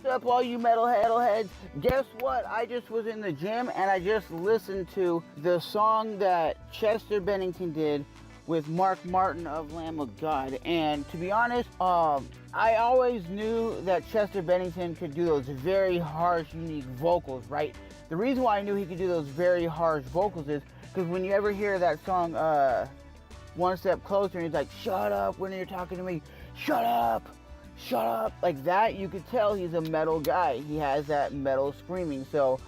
up, all you metalheads? Guess what? I just was in the gym and I just listened to the song that Chester Bennington did with Mark Martin of Lamb of God. And to be honest, I always knew that Chester Bennington could do those very harsh, unique vocals, right? The reason why I knew he could do those very harsh vocals is because when you ever hear that song, One Step Closer, and he's like, shut up when you're talking to me, shut up, like that, you could tell he's a metal guy. He has that metal screaming. So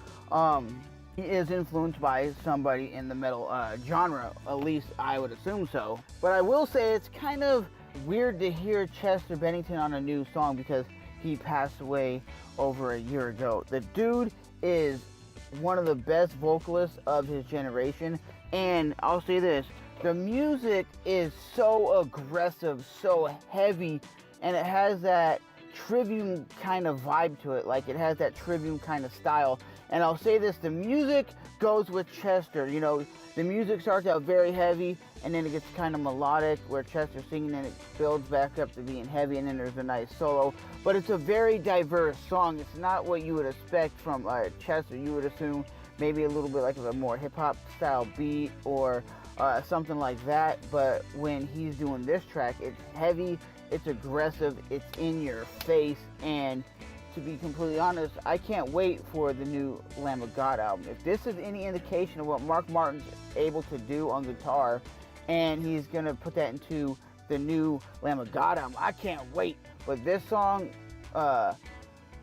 he is influenced by somebody in the metal genre, at least I would assume so. But I will say it's kind of weird to hear Chester Bennington on a new song because he passed away over a year ago. The dude is one of the best vocalists of his generation, and I'll say this, the music is so aggressive, so heavy, and it has that Trivium kind of vibe to it. Like, it has that Trivium kind of style. And I'll say this, the music goes with Chester. You know, the music starts out very heavy, and then it gets kind of melodic, where Chester's singing, and it builds back up to being heavy, and then there's a nice solo. But it's a very diverse song. It's not what you would expect from Chester. You would assume maybe a little bit like a more hip-hop style beat, or something like that. But when he's doing this track, it's heavy, it's aggressive, it's in your face, and to be completely honest, I can't wait for the new Lamb of God album. If this is any indication of what Mark Martin's able to do on guitar, and he's gonna put that into the new Lamb of God album, I can't wait. But this song,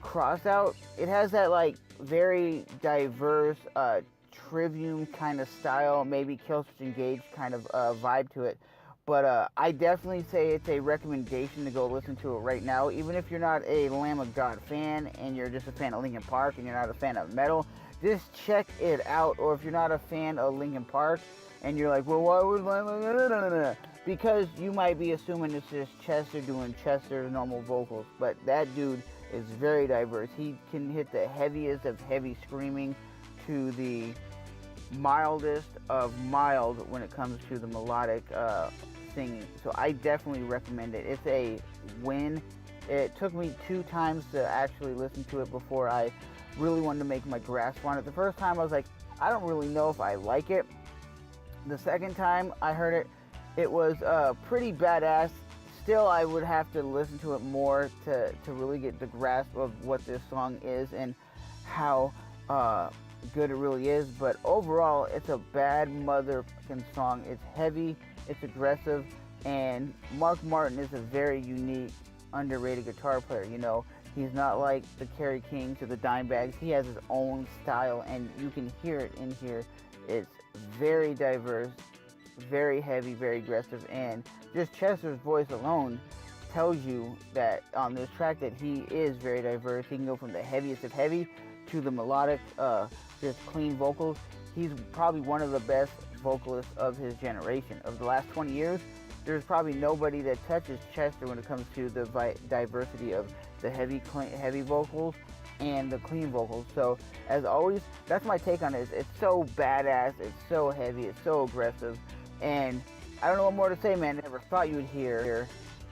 Crossed Out, it has that like very diverse Trivium kind of style, maybe Killswitch Engage kind of vibe to it. But I definitely say it's a recommendation to go listen to it right now. Even if you're not a Lamb of God fan and you're just a fan of Linkin Park and you're not a fan of metal, just check it out. Or if you're not a fan of Linkin Park and you're like, well, why would Lamb of God? Because you might be assuming it's just Chester doing Chester's normal vocals. But that dude is very diverse. He can hit the heaviest of heavy screaming to the mildest of mild when it comes to the melodic singing. So I definitely recommend it. It's a win. It took me 2 times to actually listen to it before I really wanted to make my grasp on it. The first time I was like, I don't really know if I like it. The second time I heard it, it was pretty badass. Still, I would have to listen to it more to really get the grasp of what this song is and how good it really is. But overall, it's a bad motherfucking song. It's heavy, it's aggressive, and Mark Martin is a very unique, underrated guitar player. You know, he's not like the Kerry Kings or the Dimebags. He has his own style, and you can hear it in here. It's very diverse, very heavy, very aggressive, and just Chester's voice alone tells you that on this track that he is very diverse. He can go from the heaviest of heavy to the melodic, just clean vocals. He's probably one of the best vocalists of his generation. Of the last 20 years, there's probably nobody that touches Chester when it comes to the diversity of the heavy vocals and the clean vocals. So, as always, that's my take on it. It's so badass, it's so heavy, it's so aggressive, and I don't know what more to say, man. I never thought you would hear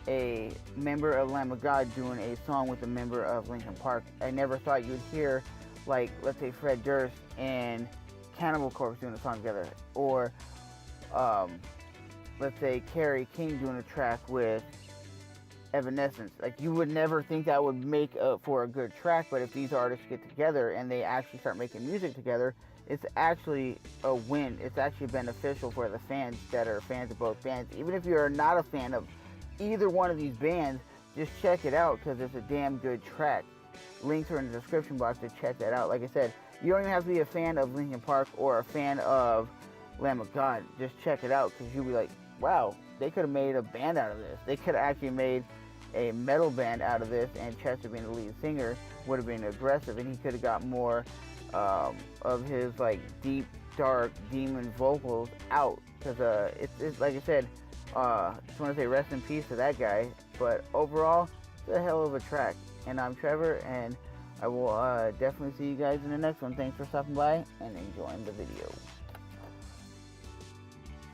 a member of Lamb of God doing a song with a member of Linkin Park. I never thought you'd hear, like, let's say Fred Durst and Cannibal Corpse doing a song together, or let's say Kerry King doing a track with Evanescence. Like, you would never think that would make for a good track, but if these artists get together and they actually start making music together, it's actually a win. It's actually beneficial for the fans that are fans of both bands. Even if you're not a fan of either one of these bands, just check it out because it's a damn good track. Links are in the description box to check that out. Like I said, you don't even have to be a fan of Linkin Park or a fan of Lamb of God. Just check it out because you'll be like, wow, they could have made a band out of this. They could have actually made a metal band out of this, and Chester being the lead singer would have been aggressive, and he could have got more of his like deep, dark demon vocals out. Because it's like I said, just want to say rest in peace to that guy. But overall, it's a hell of a track. And I'm Trevor, and I will definitely see you guys in the next one. Thanks for stopping by and enjoying the video.